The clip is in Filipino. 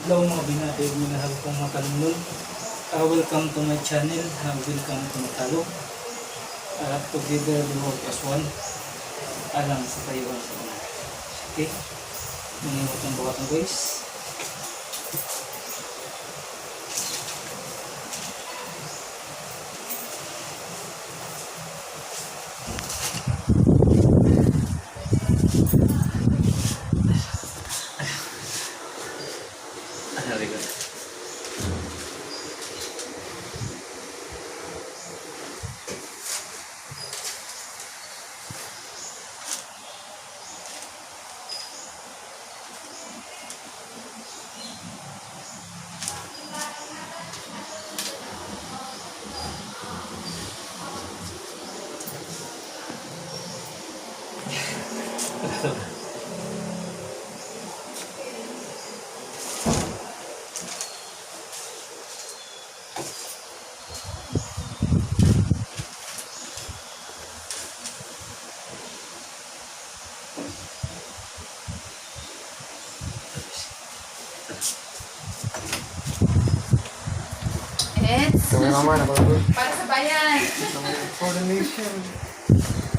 Hello mga binatid, minahal kong mga kalunod. Welcome to my channel, welcome to Matalo. Together we work as one. Alang sa kayo. Okay? Manimot ang bawat ng guys. It's Cameraman, ako. para sa bayan. For the nation.